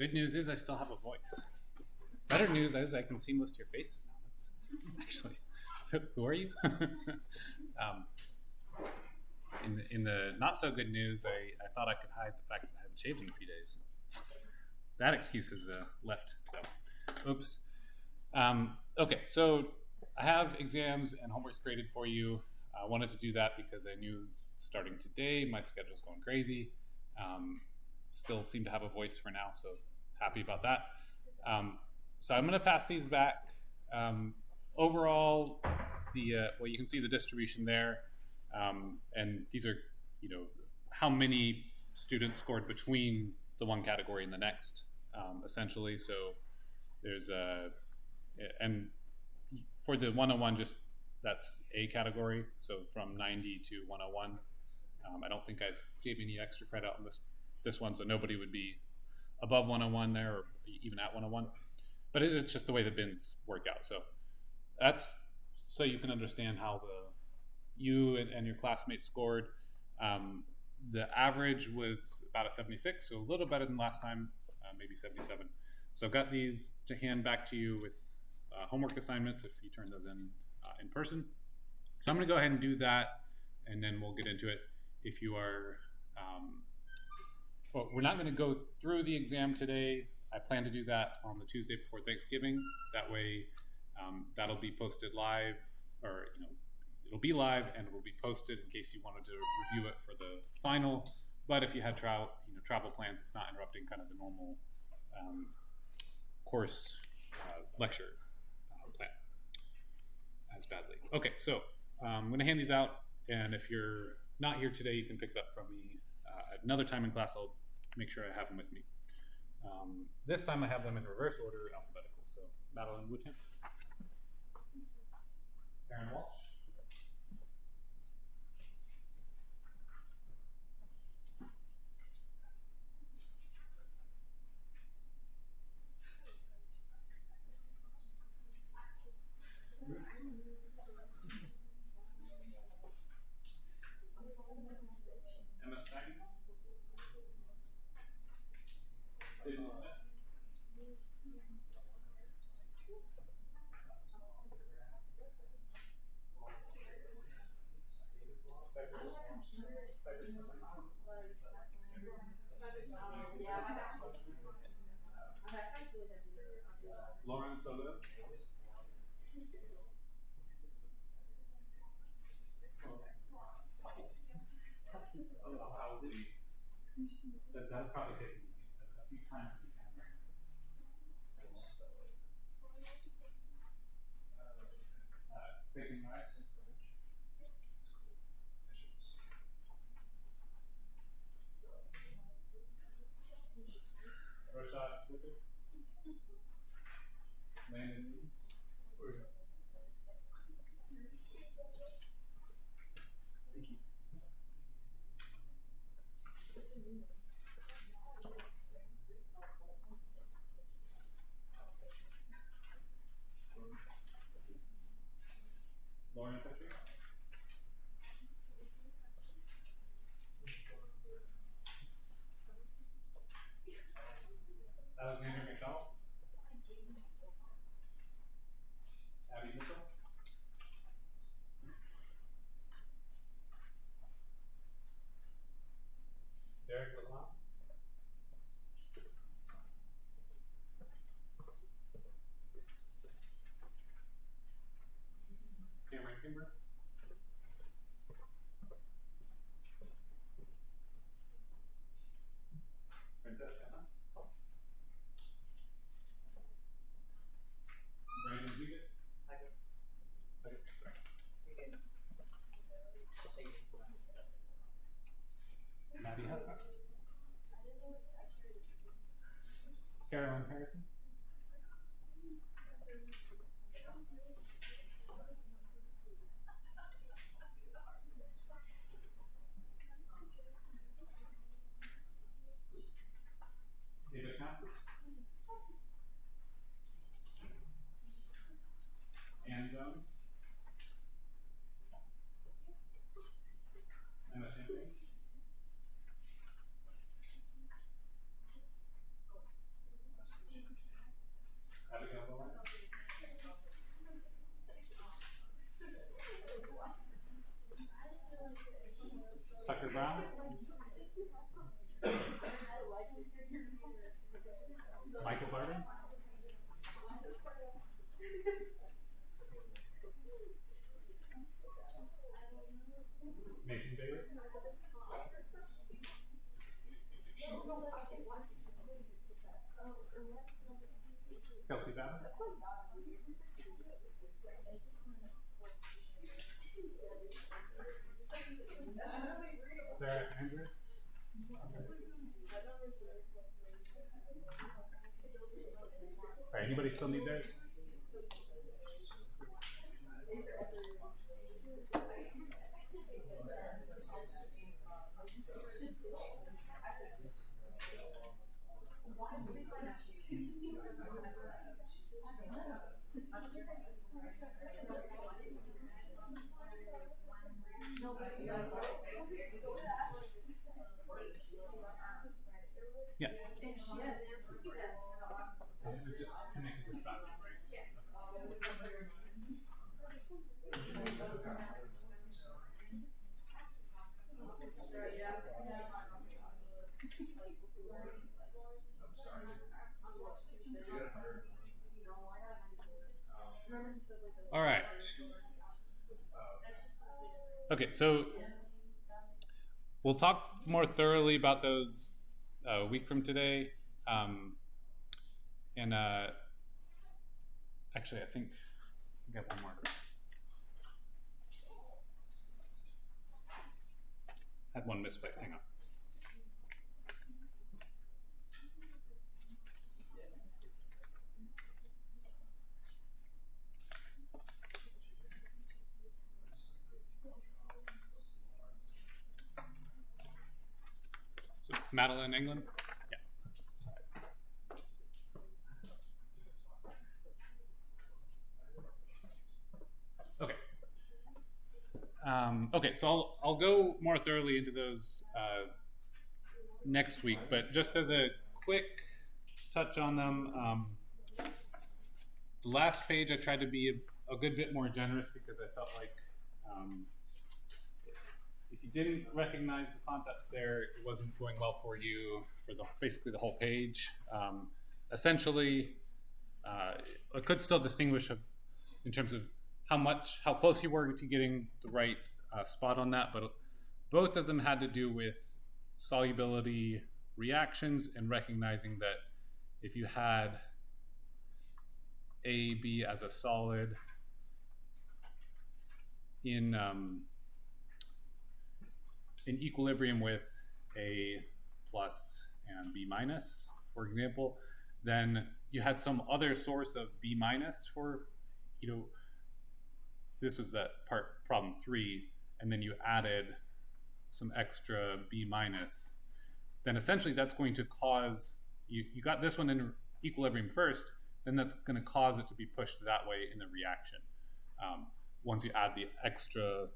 Good news is I still have a voice. Better news is I can see most of your faces now. That's actually, who are you? In the not so good news, I thought I could hide the fact that I haven't shaved in a few days. That excuse is left. So, oops. Okay, so I have exams and homeworks created for you. I wanted to do that because I knew starting today my schedule's going crazy. Still seem to have a voice for now, so happy about that. So I'm going to pass these back. Overall, well, you can see the distribution there, and these are, how many students scored between the one category and the next, essentially. So there's and for the 101, just that's a category. So from 90 to 101. I don't think I gave any extra credit on this one, so nobody would be above 101 there or even at 101. But it's just the way the bins work out. So that's so you can understand how you and your classmates scored. The average was about a 76, so a little better than last time, maybe 77. So I've got these to hand back to you with homework assignments if you turn those in person. So I'm going to go ahead and do that, and then we'll get into it. If you are, well, we're not going to go through the exam today. I plan to do that on the Tuesday before Thanksgiving. That way, that'll be posted live, or it'll be live and it will be posted in case you wanted to review it for the final. But if you have travel plans, it's not interrupting kind of the normal course lecture plan as badly. Okay, so I'm going to hand these out, and if you're not here today, you can pick it up from me at another time in class. I'll make sure I have them with me. This time I have them in reverse order, alphabetical. So Madeline Woodham, Aaron Walsh, Emma Stein, Sydney Smith, Lauren Soto, that'll probably take me a few times. Thinking right. Rashad Clifford, Landon Leeds, thank you. Lauren Petri, Alexander Michal, Abby Mitchell, Derek LeBlanc, Cameron Kimber, Francesca Hunt, Brandon Wiegert, Maddie Hunt, Carolyn Harrison, David Campos, Anne Jones, Emma Champagne, Mason Bailey? Kelsey Babbitt? Sarah Andrews? All right, anybody still need theirs? Yeah. It was just connected with that, All right. Okay, so we'll talk more thoroughly about those a week from today. Actually, I think I got one more. Had one misplaced. Hang on. So, Madeline, England? Yeah. Okay. Okay, so I'll go more thoroughly into those next week, but just as a quick touch on them, the last page I tried to be a good bit more generous because I felt like if you didn't recognize the concepts there, it wasn't going well for you for basically the whole page. Essentially, I could still distinguish in terms of how close you were to getting the right spot on that, but both of them had to do with solubility reactions and recognizing that if you had AB as a solid in equilibrium with A plus and B minus, for example, then you had some other source of B minus for, this was that problem 3, and then you added some extra B minus, then essentially that's going to cause, you got this one in equilibrium first, then that's going to cause it to be pushed that way in the reaction once you add the extra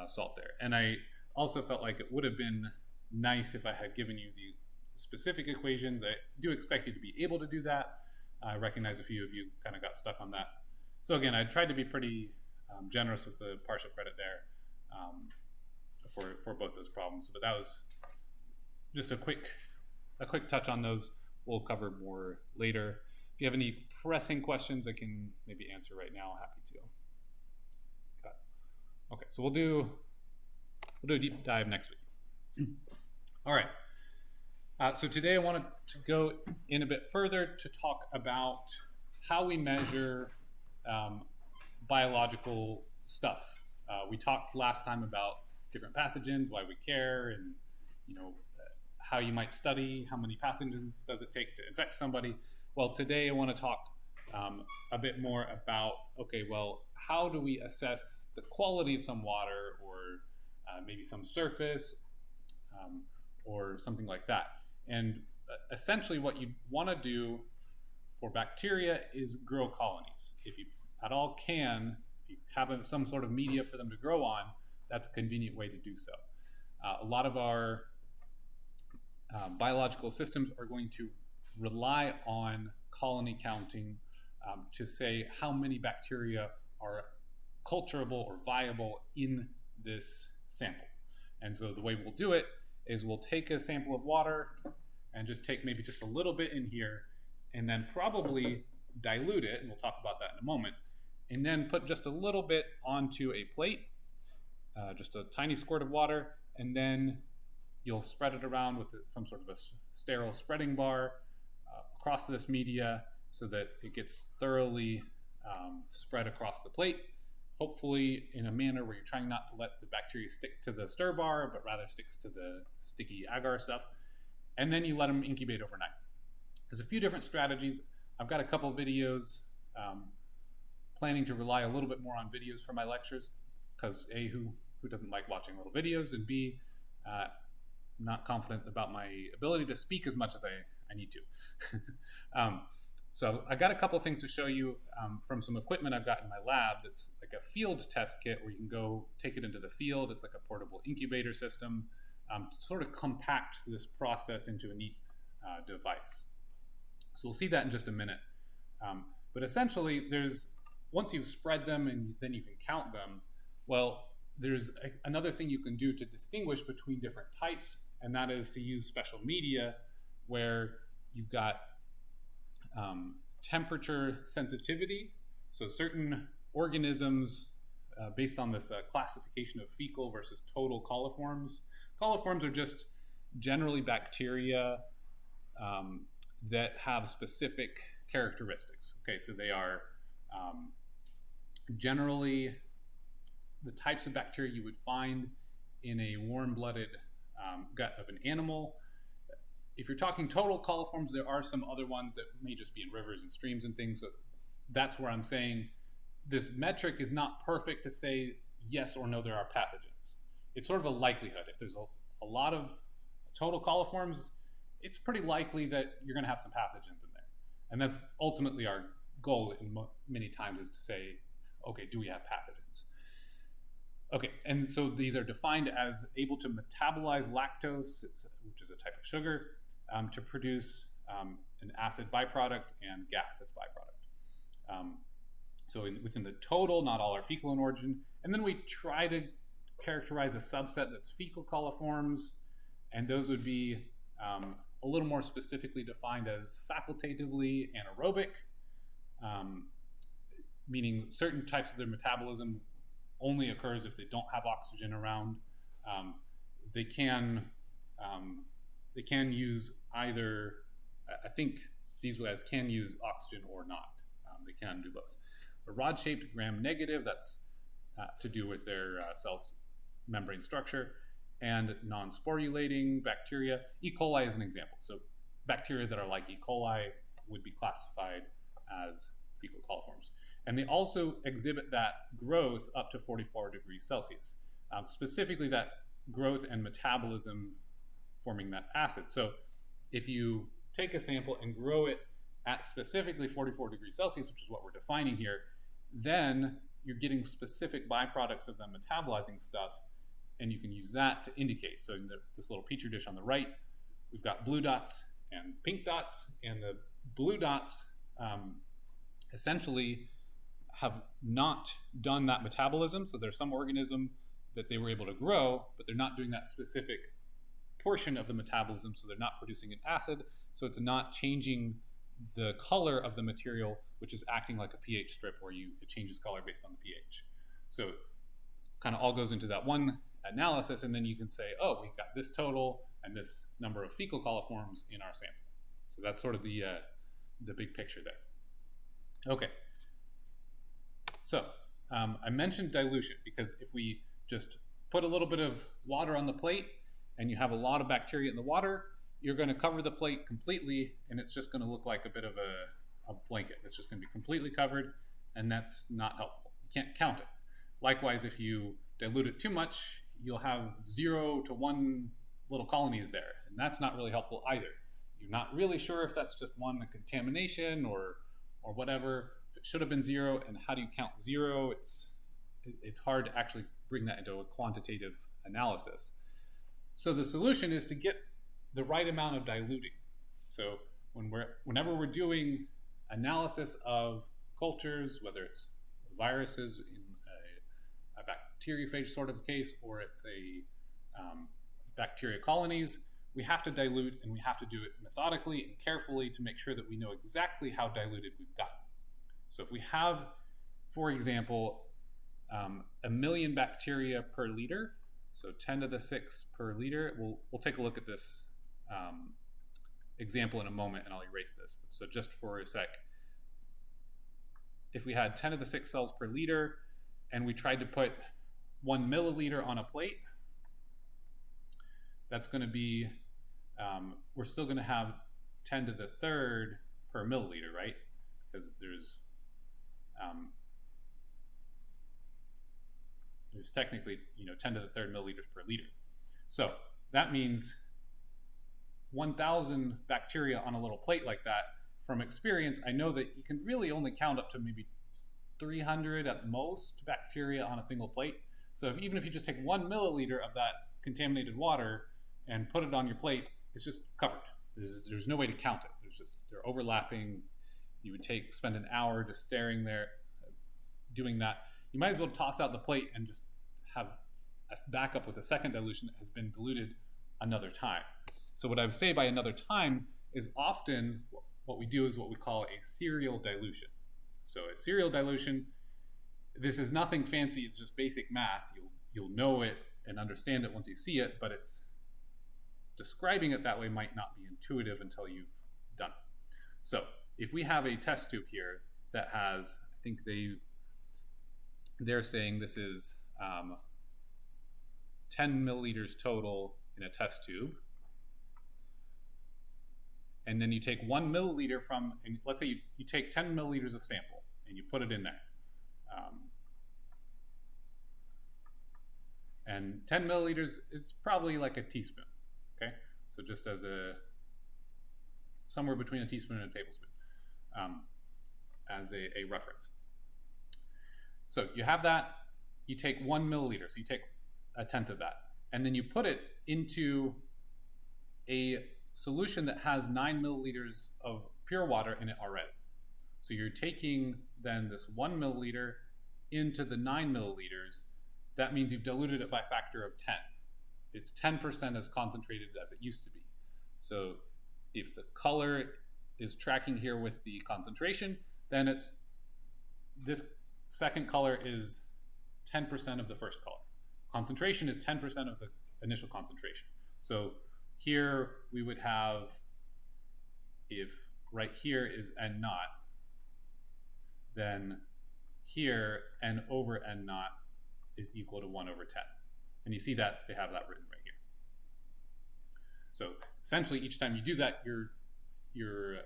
salt there. And I also felt like it would have been nice if I had given you the specific equations. I do expect you to be able to do that. I recognize a few of you kind of got stuck on that. So again, I tried to be pretty generous with the partial credit there for both those problems. But that was just a quick touch on those. We'll cover more later. If you have any pressing questions, I can maybe answer right now. Happy to. Okay, so we'll do a deep dive next week. All right. So today I wanted to go in a bit further to talk about how we measure biological stuff. We talked last time about different pathogens, why we care, and how you might study how many pathogens does it take to infect somebody. Well, today I want to talk a bit more about, okay, well, how do we assess the quality of some water or maybe some surface or something like that. And essentially what you want to do for bacteria is grow colonies. If you at all can, if you have some sort of media for them to grow on, that's a convenient way to do so. A lot of our biological systems are going to rely on colony counting to say how many bacteria are culturable or viable in this sample. And so the way we'll do it is we'll take a sample of water and just take maybe just a little bit in here and then probably dilute it, and we'll talk about that in a moment, and then put just a little bit onto a plate just a tiny squirt of water, and then you'll spread it around with some sort of a sterile spreading bar across this media so that it gets thoroughly spread across the plate, hopefully in a manner where you're trying not to let the bacteria stick to the stir bar, but rather sticks to the sticky agar stuff. And then you let them incubate overnight. There's a few different strategies. I've got a couple videos planning to rely a little bit more on videos for my lectures because A, who doesn't like watching little videos, and B, not confident about my ability to speak as much as I need to. So I got a couple of things to show you from some equipment I've got in my lab that's like a field test kit where you can go take it into the field. It's like a portable incubator system. Sort of compacts this process into a neat device. So we'll see that in just a minute. But essentially, once you've spread them and then you can count them, well, there's another thing you can do to distinguish between different types, and that is to use special media where you've got temperature sensitivity. So certain organisms, based on this classification of fecal versus total coliforms. Coliforms are just generally bacteria that have specific characteristics. Okay, so they are generally the types of bacteria you would find in a warm-blooded gut of an animal. If you're talking total coliforms, there are some other ones that may just be in rivers and streams and things. So that's where I'm saying this metric is not perfect to say yes or no there are pathogens. It's sort of a likelihood. If there's a lot of total coliforms, it's pretty likely that you're going to have some pathogens in there. And that's ultimately our goal in many times, is to say, okay, do we have pathogens? Okay, and so these are defined as able to metabolize lactose, which is a type of sugar, to produce an acid byproduct and gas as byproduct. So within the total, not all are fecal in origin. And then we try to characterize a subset that's fecal coliforms, and those would be a little more specifically defined as facultatively anaerobic, meaning certain types of their metabolism only occurs if they don't have oxygen around. They can use either, I think these guys can use oxygen or not. They can do both. A rod-shaped gram-negative, that's to do with their cell membrane structure, and non-sporulating bacteria. E. coli is an example. So bacteria that are like E. coli would be classified as fecal coliforms. And they also exhibit that growth up to 44 degrees Celsius, specifically that growth and metabolism forming that acid. So if you take a sample and grow it at specifically 44 degrees Celsius, which is what we're defining here, then you're getting specific byproducts of them metabolizing stuff, and you can use that to indicate. So in this little petri dish on the right, we've got blue dots and pink dots, and the blue dots essentially have not done that metabolism. So there's some organism that they were able to grow, but they're not doing that specific portion of the metabolism, so they're not producing an acid, so it's not changing the color of the material, which is acting like a pH strip where it changes color based on the pH. So kind of all goes into that one analysis, and then you can say, oh, we've got this total and this number of fecal coliforms in our sample. So that's sort of the big picture there. Okay. So I mentioned dilution because if we just put a little bit of water on the plate and you have a lot of bacteria in the water, you're going to cover the plate completely, and it's just going to look like a bit of a blanket. It's just going to be completely covered, and that's not helpful. You can't count it. Likewise, if you dilute it too much, you'll have 0 to 1 little colonies there, and that's not really helpful either. You're not really sure if that's just one contamination or whatever. If it should have been 0, and how do you count 0? It's hard to actually bring that into a quantitative analysis. So the solution is to get the right amount of diluting. So whenever we're doing analysis of cultures, whether it's viruses in a bacteriophage sort of case, or it's a bacteria colonies, we have to dilute, and we have to do it methodically and carefully to make sure that we know exactly how diluted we've got. So if we have, for example, a million bacteria per liter, so 10 to the 6 per liter. We'll take a look at this example in a moment, and I'll erase this. So just for a sec, if we had 10 to the 6 cells per liter, and we tried to put 1 milliliter on a plate, that's going to be, we're still going to have 10 to the third per milliliter, right? Because there's technically, 10 to the third milliliters per liter. So that means 1,000 bacteria on a little plate like that. From experience, I know that you can really only count up to maybe 300 at most bacteria on a single plate. So even if you just take 1 milliliter of that contaminated water and put it on your plate, it's just covered. There's no way to count it. They're overlapping. You would spend an hour just staring there, doing that. You might as well toss out the plate and just have a backup with a second dilution that has been diluted another time. So what I would say by another time is often what we do is what we call a serial dilution. So a serial dilution, this is nothing fancy, it's just basic math. You'll know it and understand it once you see it, but describing it that way might not be intuitive until you've done it. So if we have a test tube here that has, I think they're saying this is 10 milliliters total in a test tube. And then you take 1 milliliter and let's say you take 10 milliliters of sample and you put it in there. And 10 milliliters is probably like a teaspoon, okay? So just as somewhere between a teaspoon and a tablespoon as a reference. So you have that, you take 1 milliliter, so you take a tenth of that, and then you put it into a solution that has 9 milliliters of pure water in it already. So you're taking then this 1 milliliter into the 9 milliliters. That means you've diluted it by a factor of 10. It's 10% as concentrated as it used to be. So if the color is tracking here with the concentration, then this second color is 10% of the first color. Concentration is 10% of the initial concentration. So here we would have, if right here is N naught, then here N over N naught is equal to 1 over 10. And you see that they have that written right here. So essentially each time you do that, you're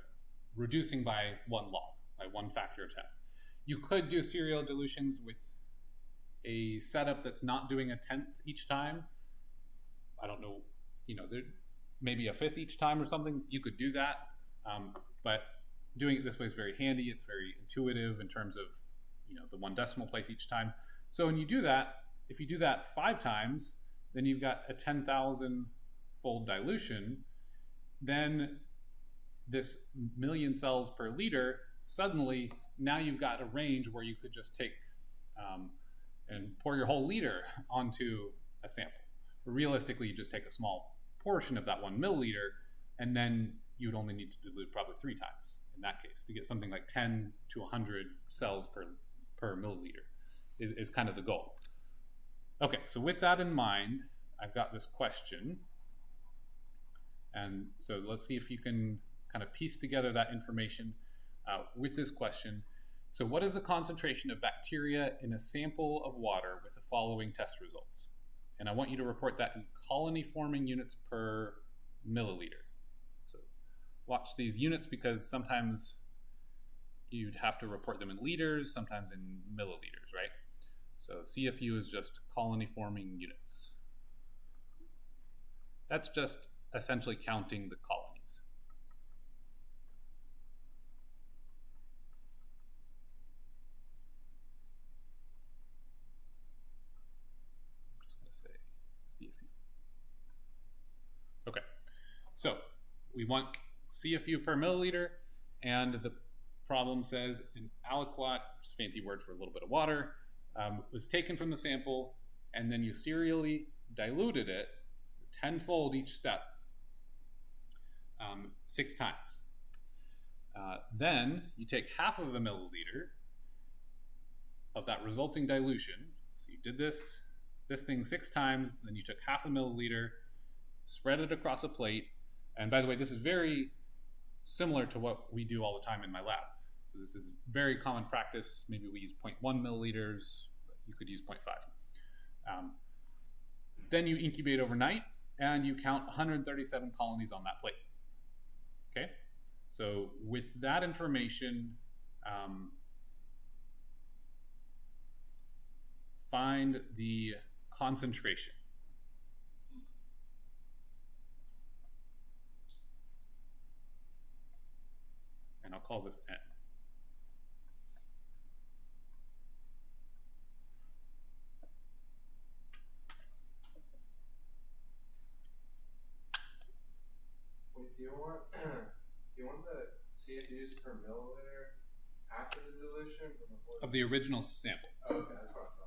reducing by 1 log, by 1 factor of 10. You could do serial dilutions with a setup that's not doing a tenth each time. I don't know, maybe a fifth each time or something. You could do that, but doing it this way is very handy. It's very intuitive in terms of the 1 decimal place each time. So when you do that, if you do that 5 times, then you've got a 10,000-fold dilution. Then this million cells per liter, suddenly now you've got a range where you could just take and pour your whole liter onto a sample. But realistically, you just take a small portion of that 1 milliliter, and then you'd only need to dilute probably 3 times in that case to get something like 10 to 100 cells per milliliter is kind of the goal. Okay, so with that in mind, I've got this question. And so let's see if you can kind of piece together that information with this question. So what is the concentration of bacteria in a sample of water with the following test results? And I want you to report that in colony-forming units per milliliter. So watch these units because sometimes you'd have to report them in liters, sometimes in milliliters, right? So CFU is just colony-forming units. That's just essentially counting the colonies. I'm just going to say CFU. Okay, so we want CFU per milliliter, and the problem says an aliquot, which is a fancy word for a little bit of water, was taken from the sample, and then you serially diluted it 10-fold each step, 6 times. Then you take half of a milliliter of that resulting dilution, did this thing 6 times, then you took half a milliliter, spread it across a plate. And by the way, this is very similar to what we do all the time in my lab. So this is very common practice. Maybe we use 0.1 milliliters. You could use 0.5. Then you incubate overnight, and you count 137 colonies on that plate. Okay? So with that information, find the concentration. And I'll call this N. Wait, do you want the CFUs per milliliter after the dilution or before? Of the original sample. Oh, okay, that's what I thought.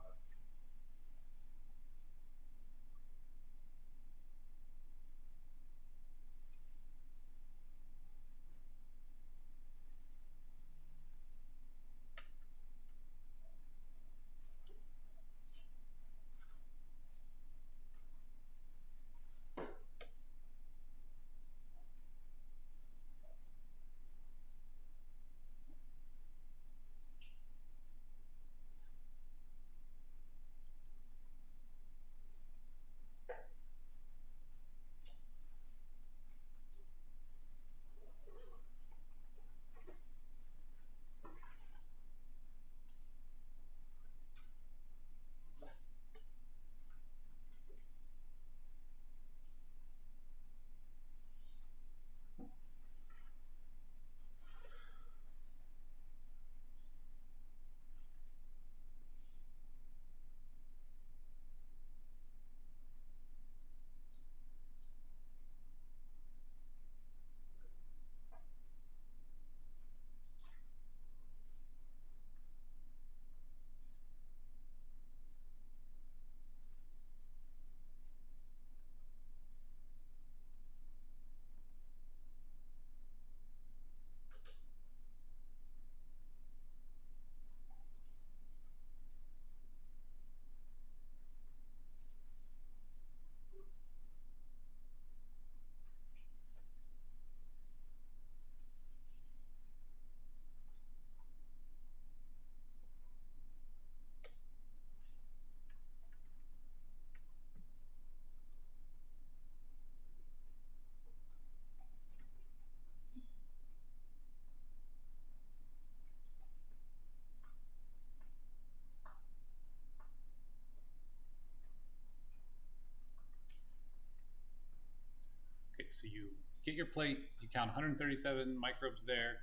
Okay, so you get your plate, you count 137 microbes there,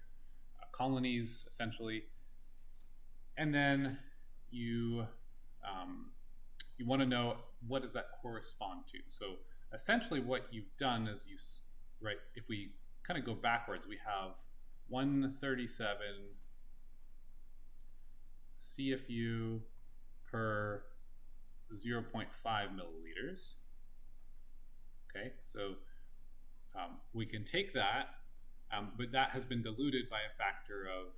colonies essentially, and then you want to know what does that correspond to. So essentially what you've done is if we kind of go backwards, we have 137 CFU per 0.5 milliliters. Okay, so we can take that, but that has been diluted by a factor of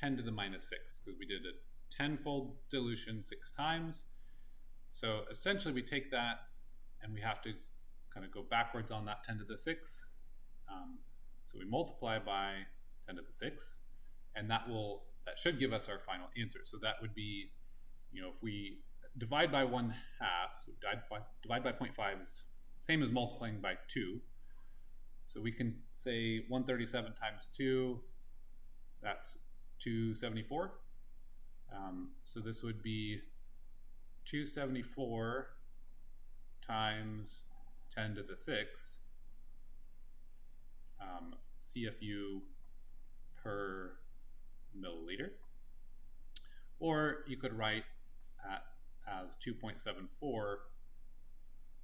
10 to the minus 6 because we did a 10-fold dilution 6 times. So essentially we take that and we have to kind of go backwards on that 10 to the 6. So we multiply by 10 to the 6, and that should give us our final answer. So that would be, if we divide by 1/2, so divide by 0.5 is same as multiplying by 2. So we can say 137 times 2, that's 274. So this would be 274 times 10 to the 6 CFU per milliliter. Or you could write as 2.74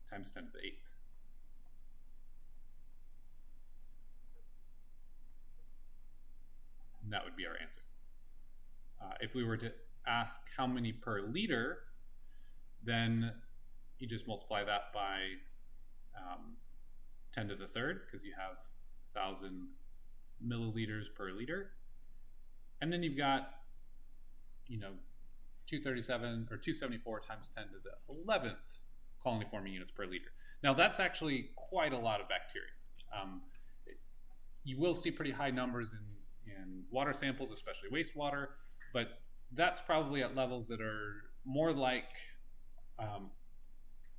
times 10 to the 8th. And that would be our answer. If we were to ask how many per liter, then you just multiply that by 10 to the 3rd, because you have 1,000 milliliters per liter. And then you've got, 237 or 274 times 10 to the 11th colony forming units per liter. Now that's actually quite a lot of bacteria. You will see pretty high numbers in water samples, especially wastewater, but that's probably at levels that are more like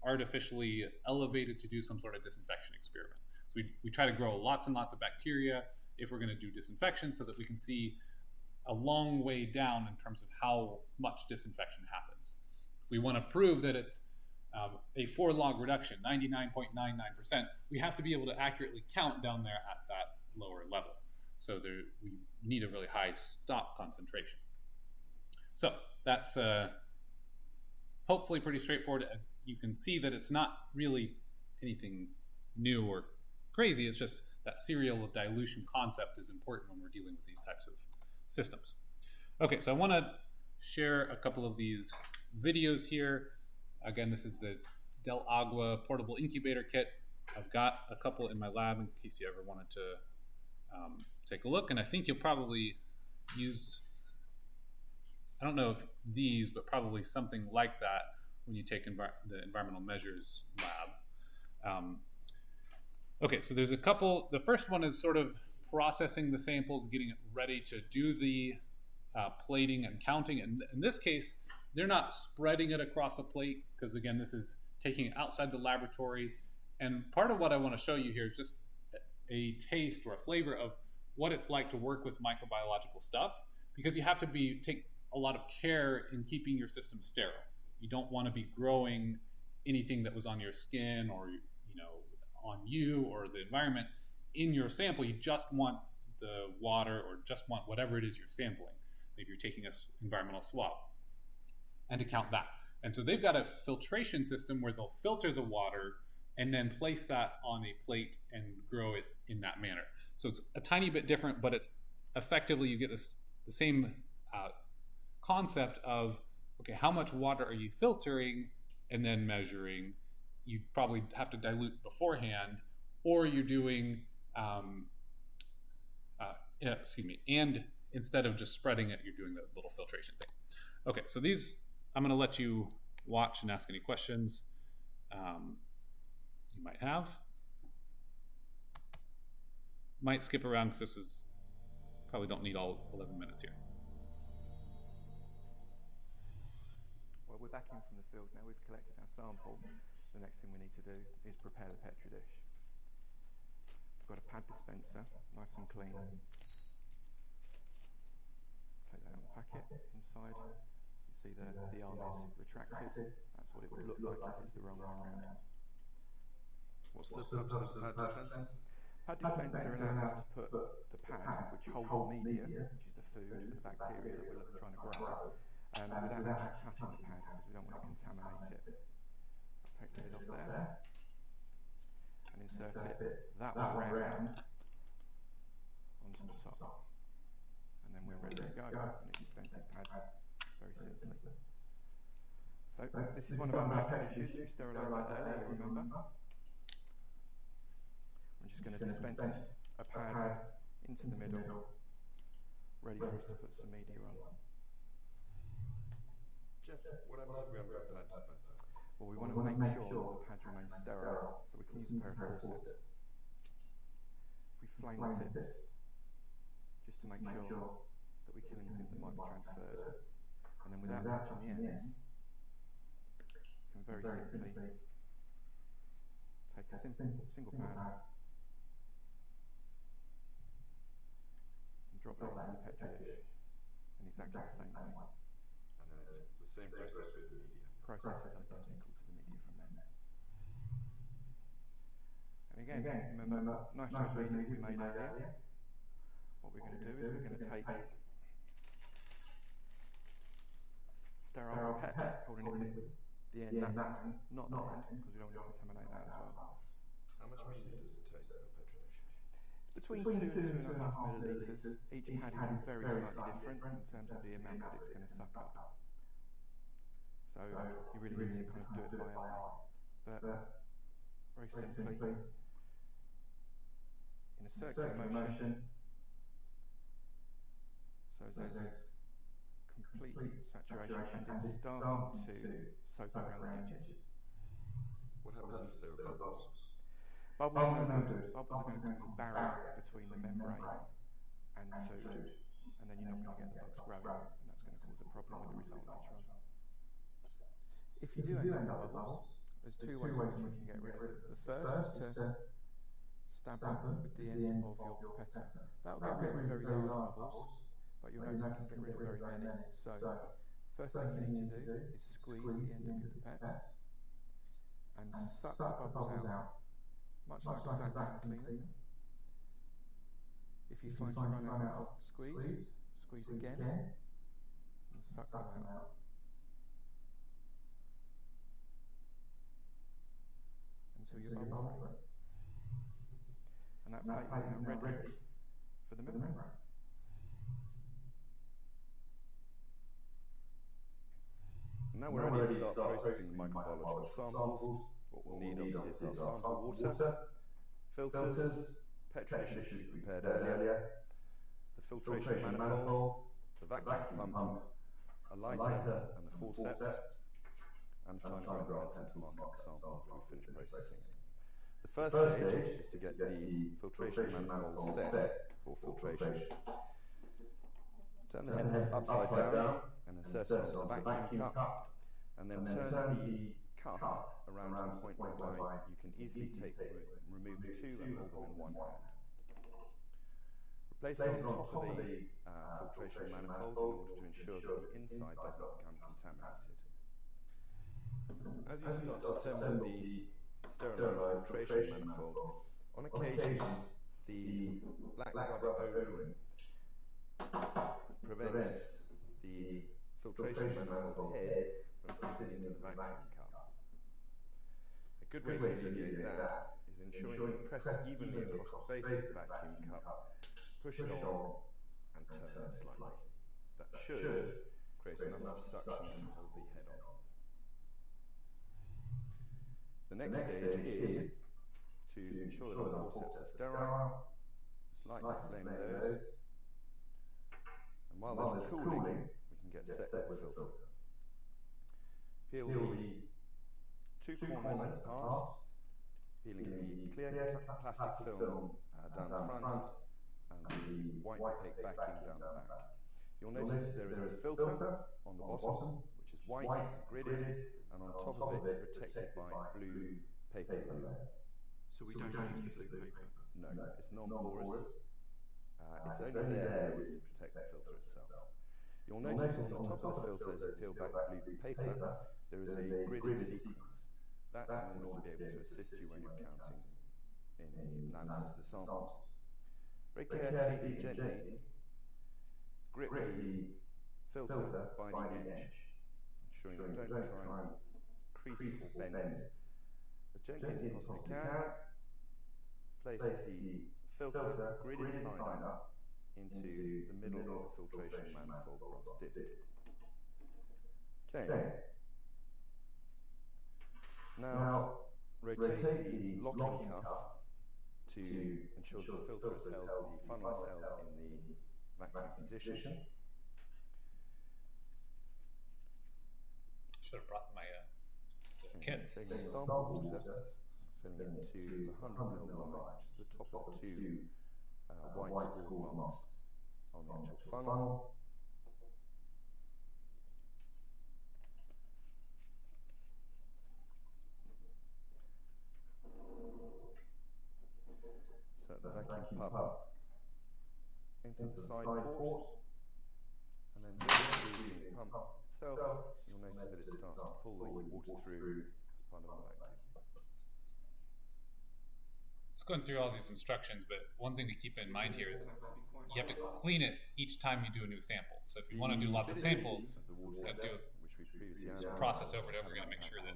artificially elevated to do some sort of disinfection experiment. So we try to grow lots and lots of bacteria if we're going to do disinfection so that we can see a long way down in terms of how much disinfection happens. If we want to prove that it's a 4-log reduction, 99.99%, we have to be able to accurately count down there at that lower level. So we need a really high stop concentration. So that's hopefully pretty straightforward. As you can see that it's not really anything new or crazy, it's just that serial of dilution concept is important when we're dealing with these types of systems. Okay, so I want to share a couple of these videos here. Again, this is the Del Agua portable incubator kit. I've got a couple in my lab in case you ever wanted to take a look, and I think you'll probably use, I don't know if these, but probably something like that when you take the environmental measures lab. Okay, so there's a couple. The first one is sort of processing the samples, getting it ready to do the plating and counting. And in this case, they're not spreading it across a plate because, again, this is taking it outside the laboratory. And part of what I want to show you here is just a taste or a flavor of what it's like to work with microbiological stuff, because you have to take a lot of care in keeping your system sterile. You don't want to be growing anything that was on your skin or on you or the environment in your sample. You just want the water or just want whatever it is you're sampling. Maybe you're taking an environmental swab, and to count that. And so they've got a filtration system where they'll filter the water and then place that on a plate and grow it in that manner. So it's a tiny bit different, but it's effectively, you get the same concept of, okay, how much water are you filtering and then measuring? You probably have to dilute beforehand, or you're doing, and instead of just spreading it, you're doing the little filtration thing. Okay, so these, I'm gonna let you watch and ask any questions you might have. Might skip around because this is, probably don't need all 11 minutes here. Well, we're back in from the field now. We've collected our sample. The next thing we need to do is prepare the Petri dish. We've got a pad dispenser, nice and clean. Take that and pack it inside. You see the arm is retracted. That's what it would look like if it's the wrong way around. What's the purpose of the pad dispenser? Pad dispenser allows us to put the pad, which holds media, which is the food for the bacteria that we're trying to grow, without actually touching the pad, because we don't want to contaminate it. I'll take the lid off there and insert it that way round onto the top, and then we're ready to go. And it dispenses pads very simply. So this is one of our Petri dishes. We sterilised that earlier, you remember? I'm just going to dispense a pad into the middle, ready for us to put some media on. Jeff, what happens if we haven't got a pad dispenser? Well, we want to make sure the pads remain sterile, so we can use a pair of forceps. If we flame the tips, just to make sure that we kill anything that might be transferred, and then without touching the ends, we can very simply take a single pad and drop that into the Petri dish in exactly the same way. And then it's the same process with the media. Process is identical to the media from there. And again, remember nice shot media that we made earlier. What we're going to do is we're going to take sterile pipette, holding it with the end down, not the end, because we don't want to contaminate that as well. How much media does it take per Petri dish? Between 2 and 2.5 millilitres. Each pad is very slightly different in terms of the amount that it's going to suck up. So you really need to kind of do it by eye. But very simply, in a circular motion, so as those complete saturation, and it's starting to soak around the edges. What happens if there are bubbles? Bubbles are no good. Bubbles are going to cause a barrier between the membrane and the food, and then you're not going to get the bugs growing, and that's going to cause a problem with the result later on. If you do end up with bubbles, there's two ways in which you can get rid of it. The first is to stab them with the end of your pipette. That'll get rid of very large bubbles, but you'll notice it can get rid of very many. So, first thing you need to do is squeeze the end of your pipette and suck the bubbles out, much like a vacuum cleaner. If you find you run out of squeeze again, and suck them out. Until you're bubble free. And that plate is now ready for the membrane. Now we're ready to start processing the microbiological samples. What we'll need obviously is our sample water, filters, Petri dishes we prepared earlier, the filtration manifold, the vacuum pump, a lighter and the forceps, and trying to grab and send to market the sample after we finish processing it. The first stage is to get the filtration manifold set for filtration. Turn the head upside down and insert it onto the vacuum cup, and then turn the cuff around to a point whereby you can easily remove the two and hold them in one hand. Place it on top of the filtration manifold in order to ensure that the inside doesn't become contaminated. As you start to assemble the sterilised filtration manifold, on occasions the black rubber O-ring prevents the filtration manifold head from sinking into the vacuum cup. A good way to alleviate that is ensuring you press evenly across the base of the vacuum cup, push it on and turn it slightly. That should create enough suction to hold the head on. The next stage is to ensure that the forceps are sterile, slightly flame those, and while there's cooling, we can get set with the filter. Peel the two corners apart, peeling the clear plastic film down the front and the white opaque backing down the back. You'll notice there is the filter on the bottom, which is white and gridded, and on top of it protected by blue paper layer. So we don't use the blue paper? No, it's non-porous. It's only there to protect the filter itself. You'll notice on the top of the filter, as you peel back the blue paper, there is a gridded sequence. That's in order to be able to assist you when you're counting in the analysis of the samples. Very carefully and gently, grip the filter by the edge, ensuring you don't try and crease or bend as gently as you possibly can. Place the filter gridded side up into the middle of the filtration manifold brass disc. Okay. Now rotate the locking cuff to ensure that the filter is held, the funnel is held in the vacuum position. Should have brought my kit. Taking the sample water, filling it to the 100 ml line, which is the top of two white score marks on the actual funnel. Set the vacuum pump into the side port, and then through the pump itself, you'll notice that it starts to pull the water through as part of the vacuum. It's going through all these instructions, but one thing to keep in mind here is you have to clean it each time you do a new sample. So if you want to do lots of samples, you have to do this process over and over again to make sure that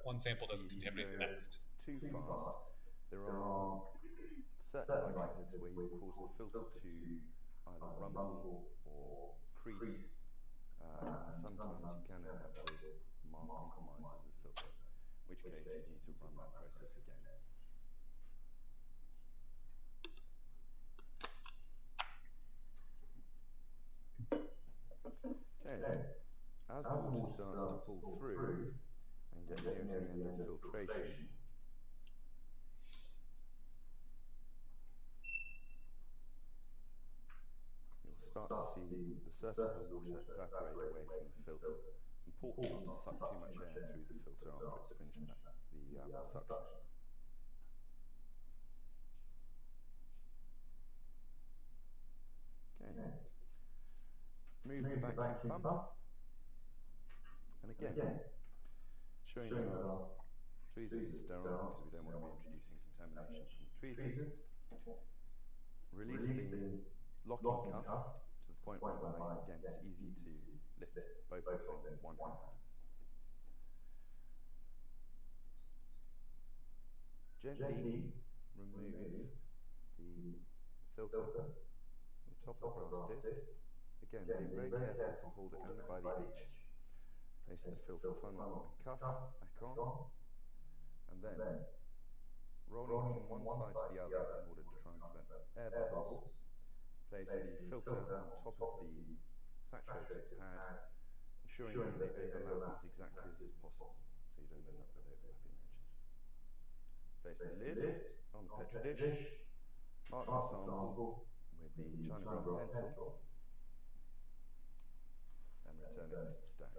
one sample doesn't contaminate the next. Too fast. There are certain likelihoods where you will cause the filter to either rumble or crease, and sometimes you can end up with mild compromises of the filter, in which case you need to run that process again. Okay, as the water starts to pull through and get near to the end of filtration, you'll start to see the surface of the water evaporate away from the filter. It's important not to suck too much air through the filter after it's finished the suction. Okay. Move the vacuum pump, and again, showing you our tweezers are sterile because we don't want to be introducing contamination from the tweezers. Release the locking cuff to the point whereby, again, it's easy to lift both off in one hand. Gently remove the filter from the top of the brass disc. Again, being very careful to hold it only by the edge. Place the filter funnel and cuff back on, and then rolling from one side to the other in order to try and prevent air bubbles. Place the filter on top of the saturated pad, ensuring that they overlap as exactly as is possible, so you don't end up with overlapping edges. Place the lid on the Petri dish, mark the sample with the China Brown pencil, and return it to the stack.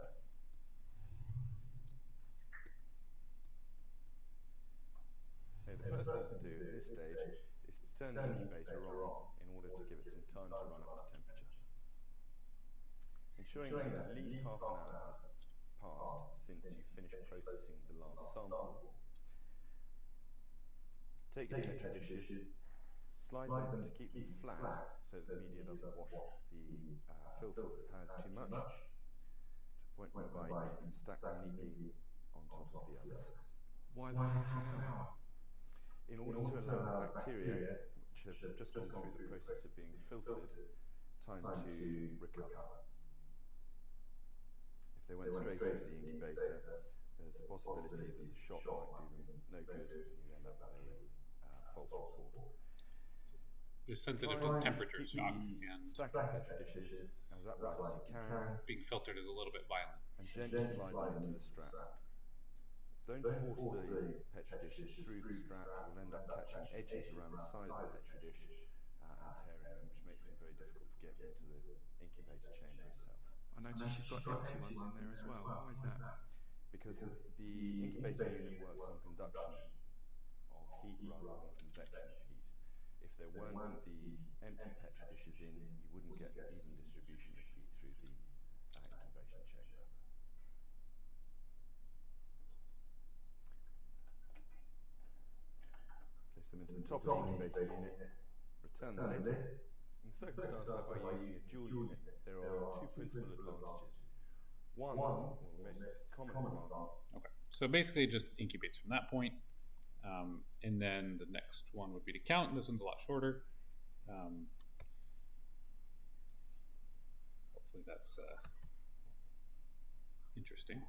Okay, the first thing to do at this stage is to turn the incubator on in order to give it some time to run up to temperature. Ensuring that at least half an hour has passed since you finished processing the last sample. Take the Petri dishes, slide them to keep them flat so that the media doesn't wash the filters of the pads too much, to a point whereby you can stack them neatly on top of the others. Why the half an hour? In order to allow the bacteria, which have just gone through the process of being filtered, time to recover. If they went straight into the incubator, there's a possibility that the shock might do them no good and you end up with a false report. There's sensitive to temperature shock, and Stacking Petri dishes as upright as you can, being filtered is a little bit violent. and gently slide them into the strap. Don't force the Petri dishes through the strap, you'll end up catching edges around the side of the Petri dish and tearing them, which makes them very difficult to get into the incubator chamber itself. I noticed you've got empty ones in there as well. Why is that? Because the incubator unit works on conduction of heat rather than convection of heat. If there weren't the empty Petri dishes in, you wouldn't get even distribution of heat through the incubation chamber. Place them into the top of the incubator unit, return the lid. In circumstances whereby using a dual unit, there are two principal advantages. One, or the most common advantage. Okay, so basically it just incubates from that point, and then the next one would be to count, and this one's a lot shorter. Hopefully that's interesting.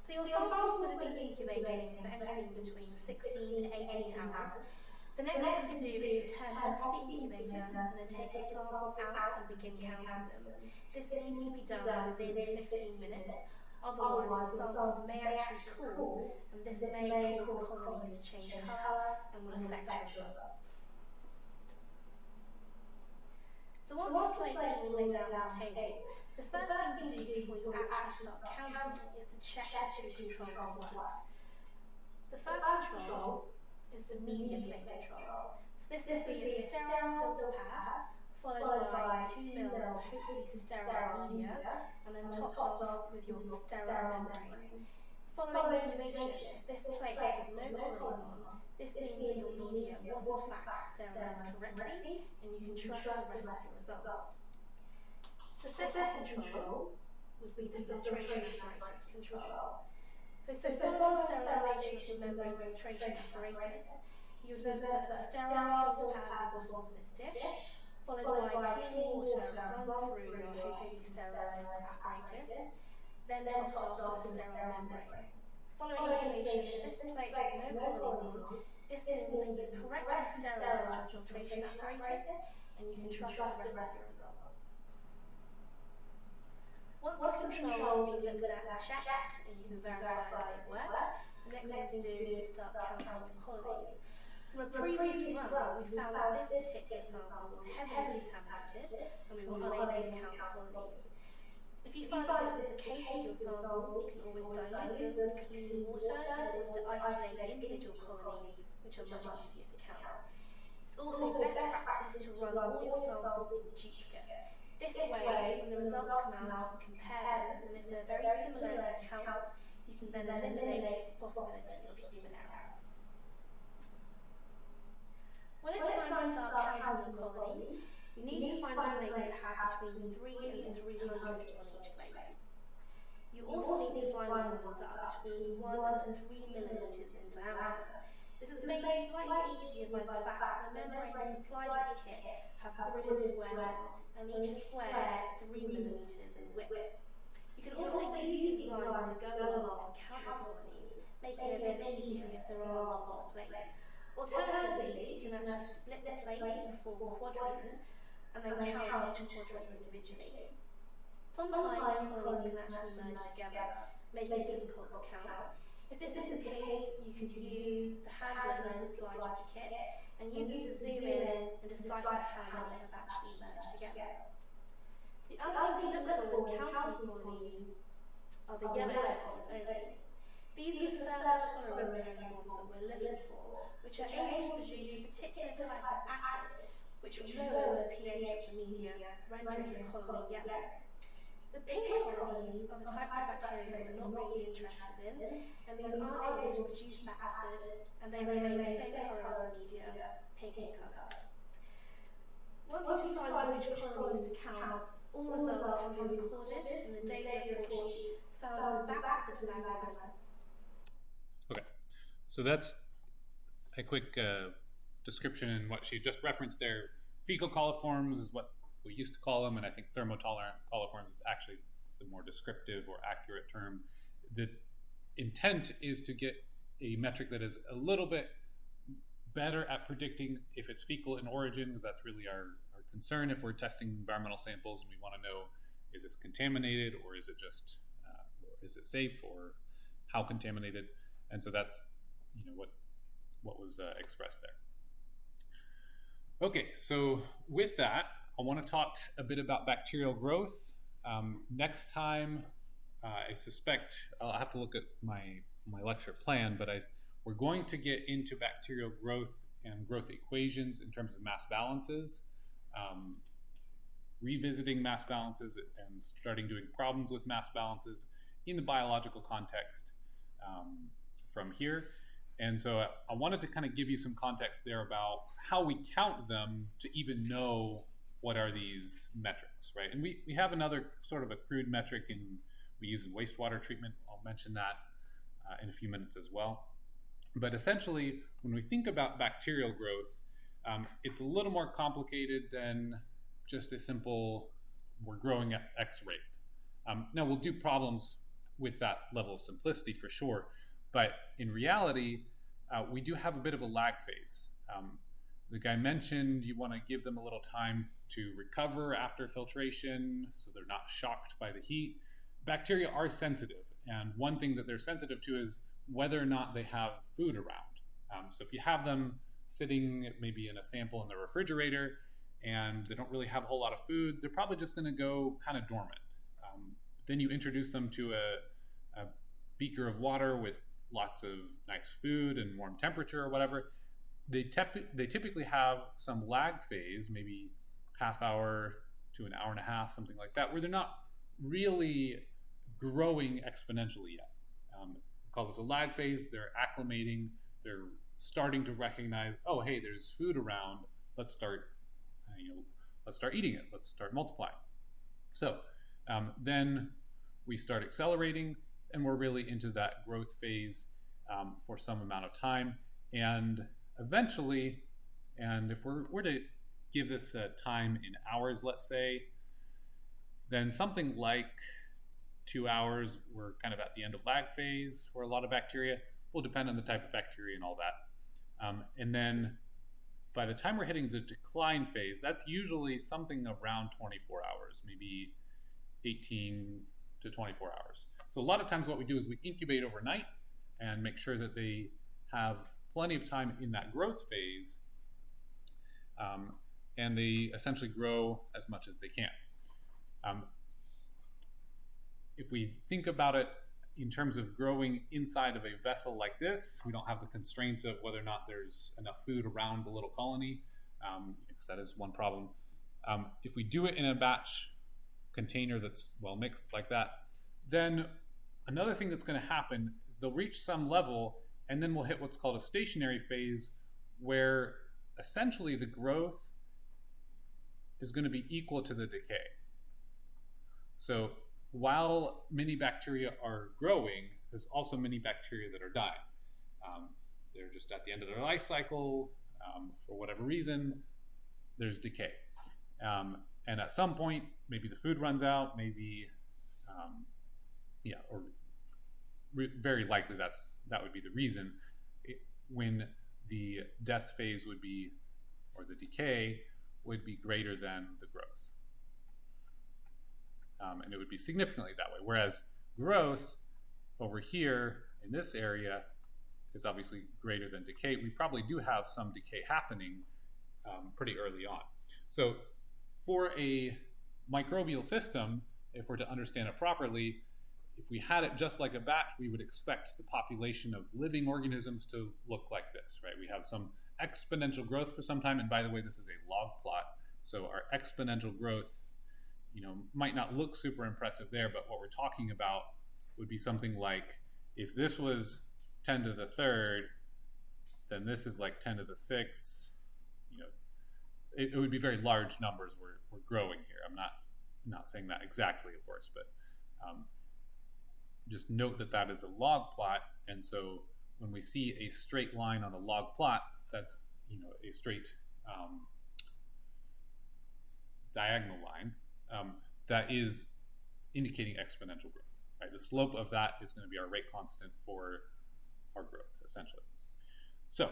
So your samples would have been incubating for anything between 16 to 18 hours. The next thing to do is to turn off the incubator and then take the samples out and begin counting them. This needs to be done within 15 minutes, otherwise your samples may actually cool and this may cause the colonies to change colour and will affect your results. So once the plates are all laid out on the table, the first thing to do before you actually start counting is to check the two controls have worked. The first control is the media plate control. So this will be a sterile filter pad, followed by 2 mils of hopefully sterile media, and then topped off with your sterile membrane. Following incubation, if this plate has no colonies on, this means that your media was in fact sterilised correctly, and you can trust the rest of your results. The second control would be the filtration apparatus control. So following sterilisation of the membrane filtration apparatus, you would then put a sterile filter pad at the bottom of this dish, followed by clean water run through your hopefully sterilised apparatus, then topped off with a sterile membrane. Following incubation, if this plate has no colonies on, This means that you correctly sterilise your filtration apparatus and you can trust the rest of your results. Once the controls have been looked at and checked and you can verify that they've worked, the next thing to do is to start counting the colonies. From a previous run, we found that this particular sample was heavily contaminated and we were unable to count the colonies. If you find that this is the case with your samples, you can always dilute them with clean water in order to isolate individual colonies, which are much easier to count. It's also best practice to run all your samples in duplicate. This way, when the results come out, you can compare them, and if they're very similar in counts, you can then eliminate the possibility of human error. When it's time to start counting your colonies, you need to find plates that have between 3 and 300 on each plate. You also need to find the ones that are between 1 and 3 millimeters in diameter. This is made slightly easier by the fact that the membranes supplied with the kit have gridded squares on, and each square is 3 millimeters in width. You can also use these lines to go along and count your colonies, making it a bit easier if there are more on a plate. Alternatively, you can actually split the plate into 4 quadrants and then count each quadrant individually. Sometimes colonies can actually merge together, making it difficult to count. If this is the case, you could use the hand lens supplied with the kit and use this to zoom in and decipher how many have actually merged together. The other thing to look for when counting colonies are the yellow colonies only. These are the further tolerant coliforms that we're looking for, which are able to produce a particular type of acid which lowers the pH of the media, rendering the colony yellow. The pink colonies are the types of bacteria that we're not really interested in, and these aren't able to produce that acid, and they remain the same colour as the media, pink in colour. Once you've decided which colonies to count, all results can be recorded in the data report sheet found at the back of the tobacco manual. Okay, so that's a quick description in what she just referenced there. Fecal coliforms is what we used to call them, and I think thermotolerant coliforms is actually the more descriptive or accurate term. The intent is to get a metric that is a little bit better at predicting if it's fecal in origin, because that's really our concern if we're testing environmental samples and we want to know, is this contaminated, or is it just, or is it safe, or how contaminated? And so that's, what was expressed there. Okay, so with that, I want to talk a bit about bacterial growth. Next time, I suspect I'll have to look at my lecture plan, but we're going to get into bacterial growth and growth equations in terms of mass balances, revisiting mass balances and starting doing problems with mass balances in the biological context from here. And so I wanted to kind of give you some context there about how we count them to even know what are these metrics, right? And we have another sort of a crude metric we use in wastewater treatment. I'll mention that in a few minutes as well. But essentially, when we think about bacterial growth, it's a little more complicated than just a simple, we're growing at X rate. Now, we'll do problems with that level of simplicity for sure, but in reality, we do have a bit of a lag phase. The guy mentioned you want to give them a little time to recover after filtration so they're not shocked by the heat. Bacteria are sensitive, and one thing that they're sensitive to is whether or not they have food around. So if you have them sitting maybe in a sample in the refrigerator and they don't really have a whole lot of food, they're probably just going to go kind of dormant. Then you introduce them to a beaker of water with lots of nice food and warm temperature or whatever. They typically have some lag phase, maybe half hour to an hour and a half, something like that, where they're not really growing exponentially yet. We call this a lag phase. They're acclimating. They're starting to recognize, oh, hey, there's food around. Let's start, let's start eating it. Let's start multiplying. So then we start accelerating, and we're really into that growth phase for some amount of time. And eventually, and if we're to give this time in hours, let's say, then something like 2 hours, we're kind of at the end of lag phase for a lot of bacteria. Will depend on the type of bacteria and all that. And then by the time we're hitting the decline phase, that's usually something around 24 hours, maybe 18 to 24 hours. So a lot of times what we do is we incubate overnight and make sure that they have plenty of time in that growth phase, and they essentially grow as much as they can. If we think about it in terms of growing inside of a vessel like this, we don't have the constraints of whether or not there's enough food around the little colony, because that is one problem. If we do it in a batch container that's well mixed like that, then another thing that's going to happen is they'll reach some level, and then we'll hit what's called a stationary phase, where essentially the growth is going to be equal to the decay. So while many bacteria are growing, there's also many bacteria that are dying. They're just at the end of their life cycle. For whatever reason, there's decay. And at some point, maybe the food runs out, maybe, very likely that would be the reason when the death phase would be, or the decay would be greater than the growth. And it would be significantly that way. Whereas growth over here in this area is obviously greater than decay. We probably do have some decay happening pretty early on. So for a microbial system, if we're to understand it properly, if we had it just like a batch, we would expect the population of living organisms to look like this, right? We have some exponential growth for some time. And by the way, this is a log plot. So our exponential growth, might not look super impressive there, but what we're talking about would be something like, if this was 10 to the third, then this is like 10 to the sixth. It would be very large numbers we're growing here. I'm not saying that exactly, of course, but just note that is a log plot. And so when we see a straight line on a log plot, that's a straight diagonal line. That is indicating exponential growth, right? The slope of that is going to be our rate constant for our growth, essentially. So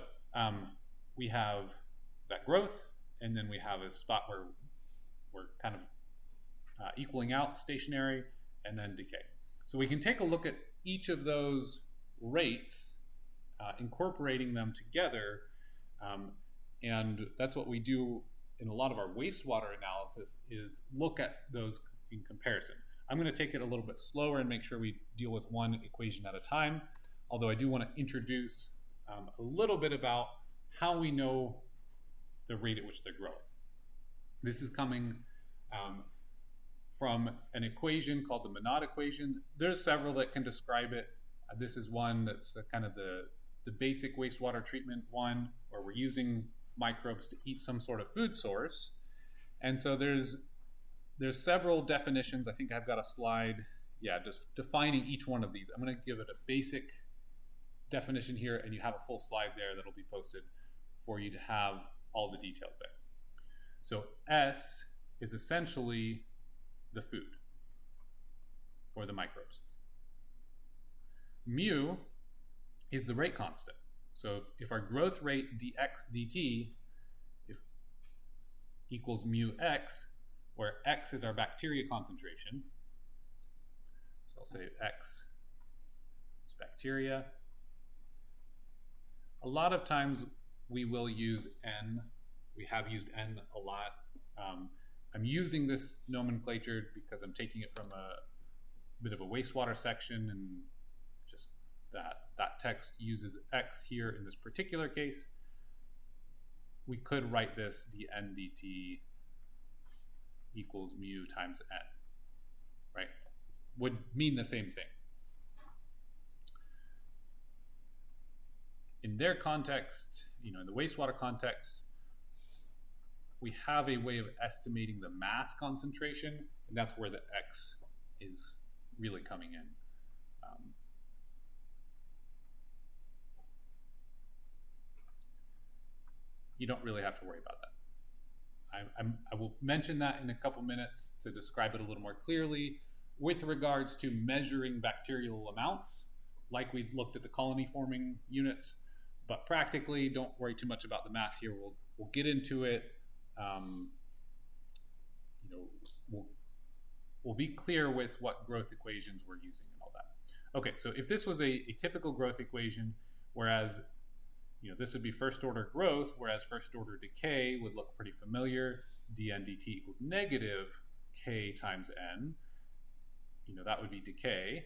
we have that growth, and then we have a spot where we're kind of equaling out stationary and then decay. So we can take a look at each of those rates, incorporating them together, and that's what we do in a lot of our wastewater analysis, is look at those in comparison. I'm going to take it a little bit slower and make sure we deal with one equation at a time, although I do want to introduce a little bit about how we know the rate at which they're growing. This is coming from an equation called the Monot Equation. There's several that can describe it. This is one that's kind of the basic wastewater treatment one, where we're using microbes to eat some sort of food source. And so there's several definitions. I think I've got a slide, just defining each one of these. I'm going to give it a basic definition here, and you have a full slide there that'll be posted for you to have all the details there. So S is essentially the food for the microbes. Mu is the rate constant. So if our growth rate dx dt equals mu x, where x is our bacteria concentration, so I'll say x is bacteria. A lot of times we will use n. We have used n a lot. I'm using this nomenclature because I'm taking it from a bit of a wastewater section, and just that text uses x here in this particular case. We could write this dn dt equals mu times n, right? Would mean the same thing. In their context, in the wastewater context, we have a way of estimating the mass concentration, and that's where the x is really coming in. You don't really have to worry about that. I will mention that in a couple minutes to describe it a little more clearly with regards to measuring bacterial amounts, like we looked at the colony forming units. but practically, don't worry too much about the math here. We'll get into it. We'll be clear with what growth equations we're using and all that. Okay, so if this was a typical growth equation, whereas this would be first order growth, whereas first order decay would look pretty familiar. dn dt equals negative k times n. That would be decay,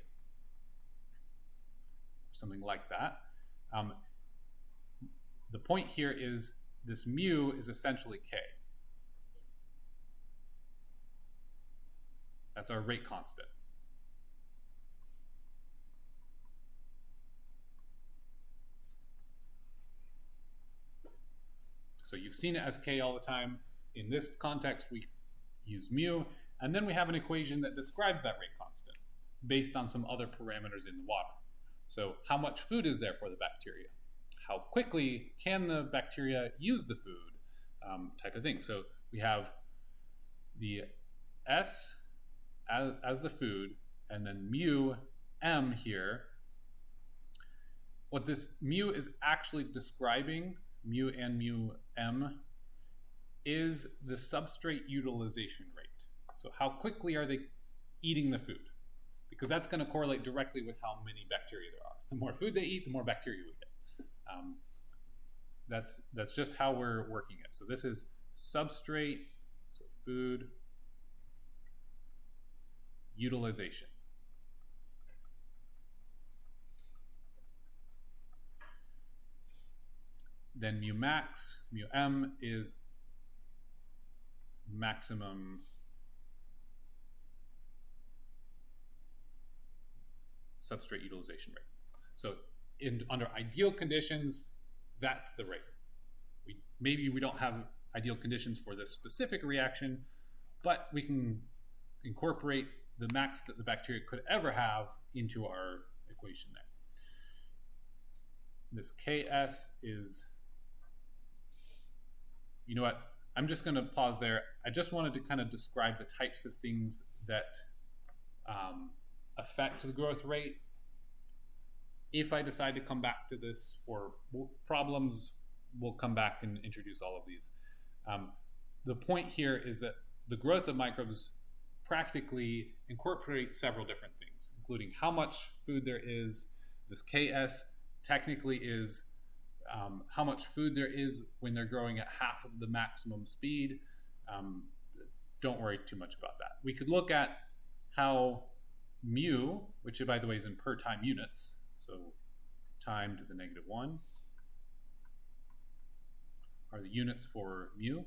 something like that. The point here is this mu is essentially k. That's our rate constant. So you've seen it as k all the time. In this context, we use mu, and then we have an equation that describes that rate constant based on some other parameters in the water. So how much food is there for the bacteria? How quickly can the bacteria use the food, type of thing. So we have the S as the food, and then mu m here. What this mu is actually describing, mu and mu m, is the substrate utilization rate. So how quickly are they eating the food? Because that's going to correlate directly with how many bacteria there are. The more food they eat, the more bacteria we get. That's just how we're working it. So this is substrate, so food utilization. Then mu max, mu m is maximum substrate utilization rate. So under ideal conditions, that's the rate. Maybe we don't have ideal conditions for this specific reaction, but we can incorporate the max that the bacteria could ever have into our equation there. This Ks is, you know what, I'm just going to pause there. I just wanted to kind of describe the types of things that affect the growth rate. If I decide to come back to this for problems, we'll come back and introduce all of these. The point here is that the growth of microbes practically incorporates several different things, including how much food there is. This Ks technically is how much food there is when they're growing at half of the maximum speed. Don't worry too much about that. We could look at how mu, which by the way is in per time units, so time to the -1 are the units for mu.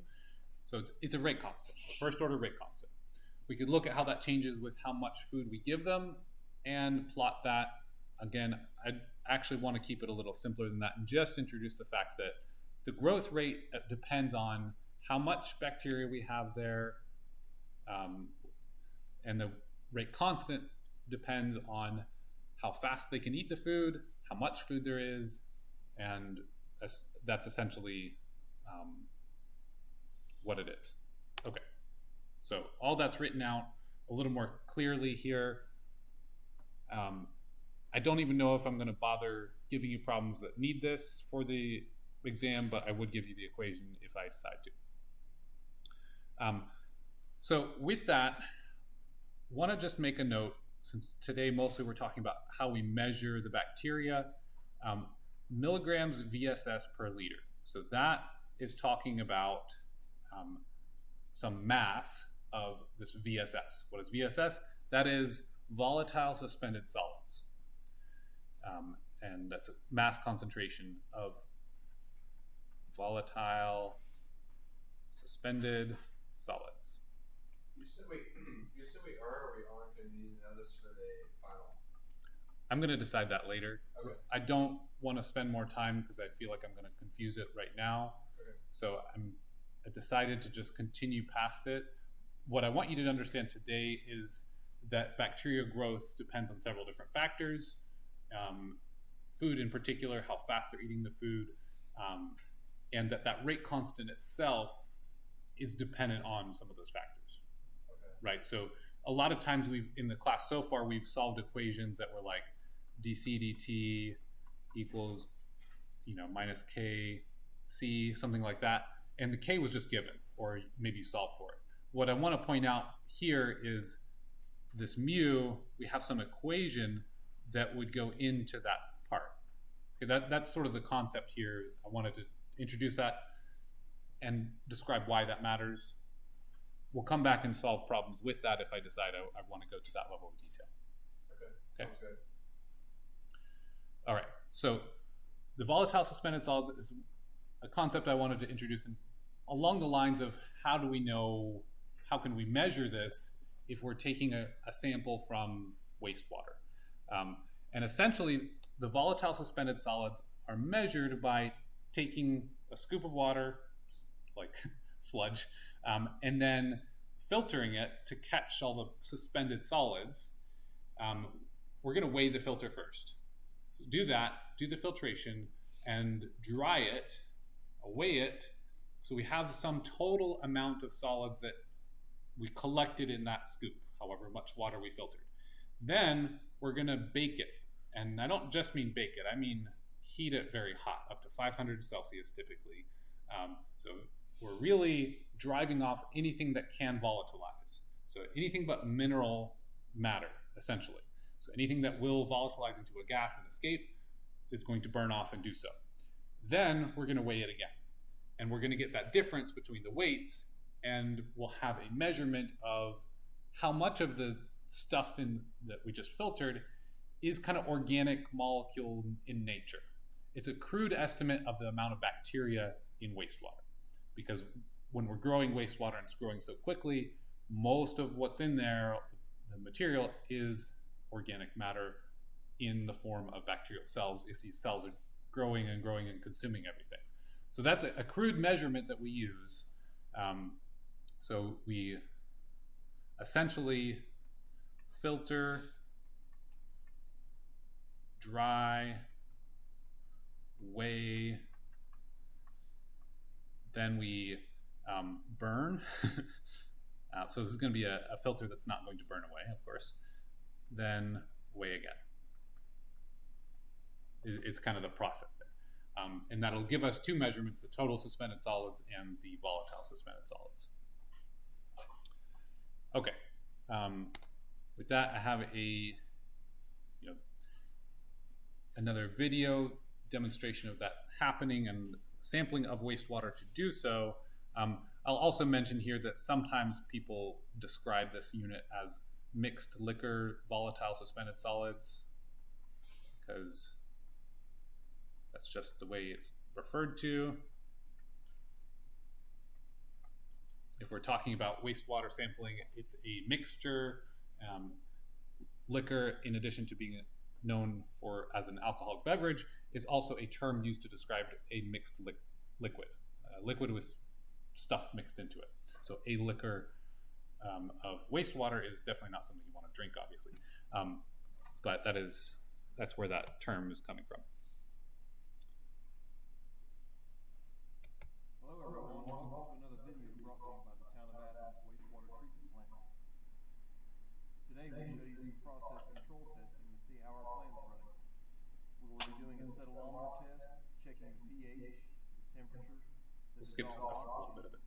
So it's a rate constant, a first order rate constant. We could look at how that changes with how much food we give them and plot that. Again, I actually want to keep it a little simpler than that and just introduce the fact that the growth rate depends on how much bacteria we have there, and the rate constant depends on how fast they can eat the food, how much food there is, and that's essentially what it is. Okay, so all that's written out a little more clearly here. I don't even know if I'm going to bother giving you problems that need this for the exam, but I would give you the equation if I decide to. So with that, want to just make a note, since today mostly we're talking about how we measure the bacteria, milligrams VSS per liter. So that is talking about some mass of this VSS. What is VSS? That is volatile suspended solids. And that's a mass concentration of volatile suspended solids. You said we are or we aren't going to need to know this for the final? I'm going to decide that later. Okay. I don't want to spend more time because I feel like I'm going to confuse it right now. Okay. So I decided to just continue past it. What I want you to understand today is that bacterial growth depends on several different factors. Food in particular, how fast they're eating the food, and that rate constant itself is dependent on some of those factors. Okay. Right? So a lot of times in the class so far, we've solved equations that were like dc dt equals, minus KC, something like that. And the K was just given, or maybe you solve for it. What I want to point out here is this mu, we have some equation that would go into that part. Okay, that's sort of the concept here. I wanted to introduce that and describe why that matters. We'll come back and solve problems with that if I decide I want to go to that level of detail. Okay. Sounds good. All right, so the volatile suspended solids is a concept I wanted to introduce along the lines of how can we measure this if we're taking a sample from wastewater. And essentially, the volatile suspended solids are measured by taking a scoop of water, like sludge, and then filtering it to catch all the suspended solids. We're going to weigh the filter first. Do that, do the filtration, and dry it, weigh it, so we have some total amount of solids that we collected in that scoop, however much water we filtered. Then we're going to bake it. And I don't just mean bake it, I mean heat it very hot, up to 500 Celsius typically. So we're really driving off anything that can volatilize. So anything but mineral matter, essentially. So anything that will volatilize into a gas and escape is going to burn off and do so. Then we're going to weigh it again. And we're going to get that difference between the weights, and we'll have a measurement of how much of the stuff that we just filtered is kind of organic molecule in nature. It's a crude estimate of the amount of bacteria in wastewater, because when we're growing wastewater and it's growing so quickly, most of what's in there, the material, is organic matter in the form of bacterial cells if these cells are growing and consuming everything. So that's a crude measurement that we use. So we essentially filter, dry, weigh, then we burn. So this is going to be a filter that's not going to burn away, of course. Then weigh again. Is kind of the process there. And that'll give us two measurements, the total suspended solids and the volatile suspended solids. Okay. With that, I have another video demonstration of that happening and sampling of wastewater to do so. I'll also mention here that sometimes people describe this unit as mixed liquor volatile suspended solids, because that's just the way it's referred to. If we're talking about wastewater sampling, it's a mixture. Liquor, in addition to being known for as an alcoholic beverage, is also a term used to describe a mixed liquid. Liquid with stuff mixed into it. So a liquor of wastewater is definitely not something you want to drink, obviously. But that's where that term is coming from. Hello everyone, welcome to another video brought to you by the Town of Athens Wastewater Treatment Plant. Today we'll show you some process control testing to see how our plant's running. We will be doing a cetylometer test, checking the pH, the temperature, We'll skip a little bit of it.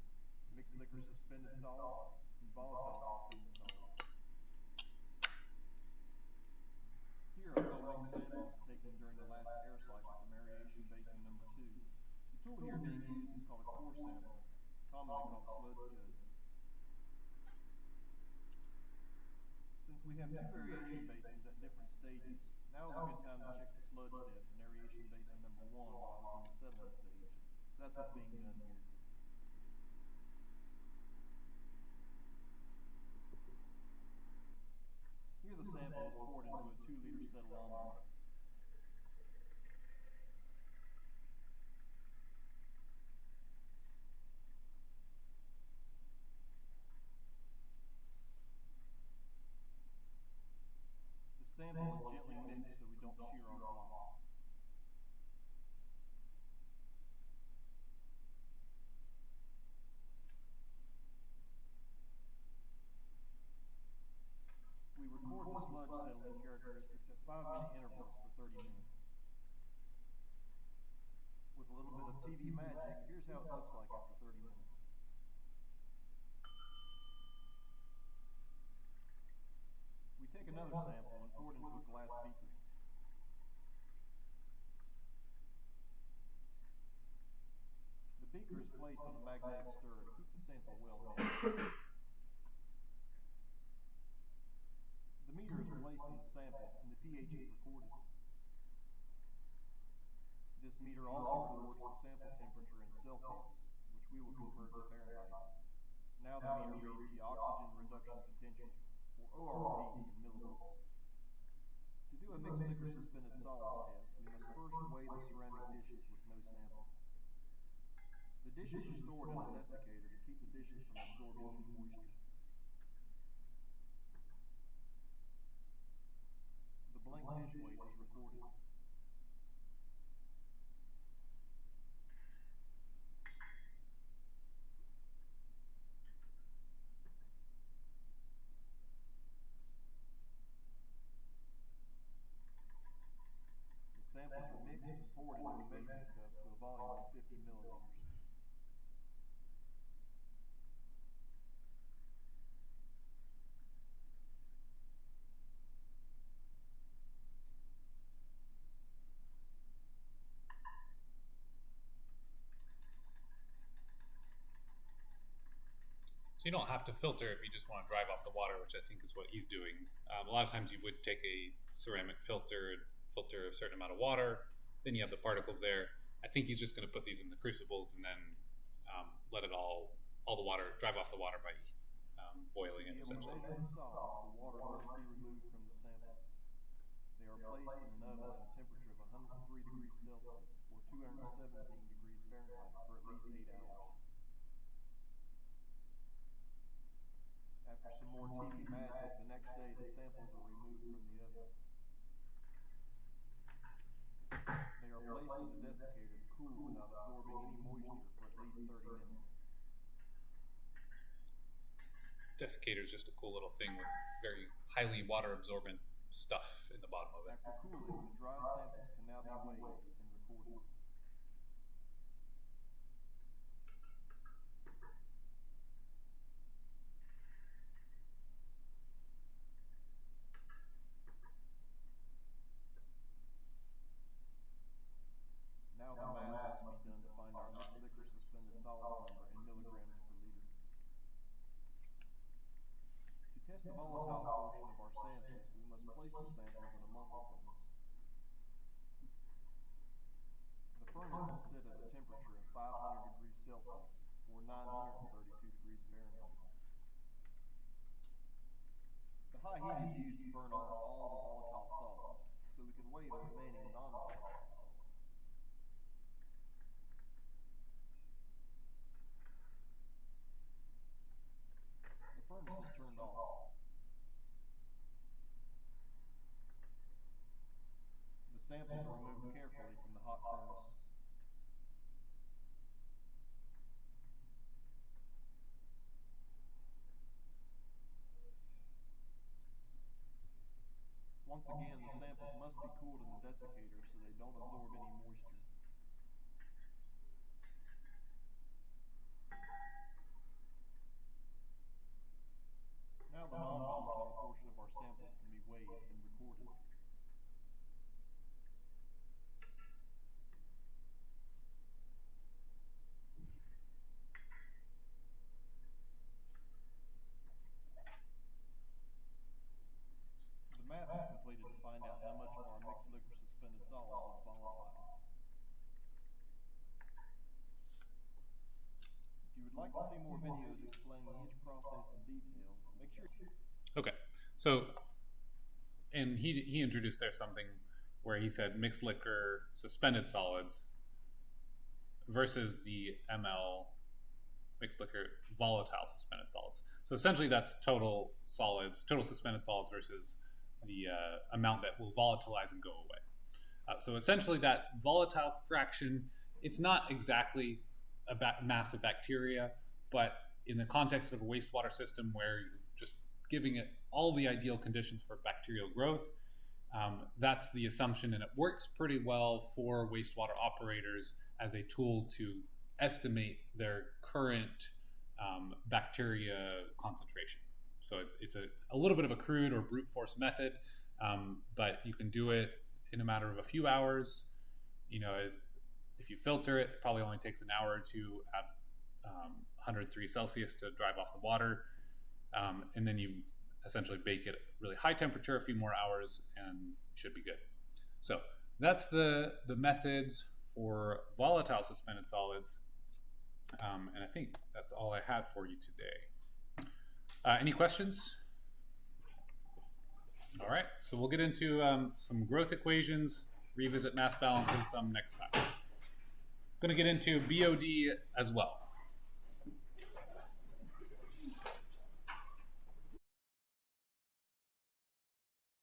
mixed liquor suspended solids, and volatile suspended solids. Here are 12 samples taken during the last air cycle from aeration basin number 2. The tool here being used is called a core sample, commonly called a sludge judge. Since we have two aeration basins at different stages, now is a good time to check the sludge depth in aeration basin number 1 while it's in the settling stage. So that's what's being done here. Here the sample is poured into a 2-liter cetylometer. The sample is gently mixed so we don't shear our block. We record the sludge settling characteristics at 5-minute intervals for 30 minutes. pH is recorded. This meter also records the sample temperature in Celsius, which we will convert to Fahrenheit. Now the meter reads the oxygen reduction potential, or ORP, in millivolts. To do a mixed liquor suspended solids test, we must first weigh the ceramic dishes with no sample. The dishes are stored in a desiccator to keep the dishes from absorbing any moisture. The blank dish weight is recorded. The samples are mixed and poured into a measuring cup to a volume of 50 milliliters. So you don't have to filter if you just want to drive off the water, which I think is what he's doing. A lot of times you would take a ceramic filter and filter a certain amount of water, then you have the particles there. I think he's just going to put these in the crucibles and then let it all the water, drive off the water by boiling it essentially. To measure the solids, the water must be removed from the samples. They are placed in an oven at a temperature of 103 degrees Celsius or 217 degrees Fahrenheit for at least 8 hours. After some more TV magic, the next day the samples are removed from the oven. They are placed in the desiccator to cool without absorbing any moisture for at least 30 minutes. Desiccator is just a cool little thing with very highly water absorbent stuff in the bottom of it. After cooling, the dry samples can now be weighed and recorded. Now the math must be done to find our mixed liquor suspended solids number in milligrams per liter. To test the volatile portion of our samples, we must place the samples in a muffle furnace. The furnace is set at a temperature of 500 degrees Celsius or 932 degrees Fahrenheit. The high heat is used to burn off all the volatile solids, so we can weigh the remaining non-volatile solids. The furnace is turned off. The samples are removed carefully from the hot furnace. Once again, the samples must be cooled in the desiccator so they don't absorb any moisture. Now the non-volatile portion of our samples can be weighed and recorded. The math is completed to find out how much of our mixed liquor suspended solids is volatile. If you would like to see more videos explaining each process in detail, make sure. Okay, so, and he introduced there something where he said mixed liquor suspended solids versus the ml mixed liquor volatile suspended solids. So essentially that's total solids, total suspended solids versus the amount that will volatilize and go away. So essentially that volatile fraction, it's not exactly a mass of bacteria, but in the context of a wastewater system where you're just giving it all the ideal conditions for bacterial growth, that's the assumption, and it works pretty well for wastewater operators as a tool to estimate their current bacteria concentration. So it's a little bit of a crude or brute force method, but you can do it in a matter of a few hours. You know, if you filter it, it probably only takes an hour or two at 103 Celsius to drive off the water. And then you essentially bake it at really high temperature, a few more hours, and should be good. So that's the methods for volatile suspended solids. And I think that's all I had for you today. Any questions? All right, so we'll get into some growth equations, revisit mass balances some next time. I'm going to get into BOD as well.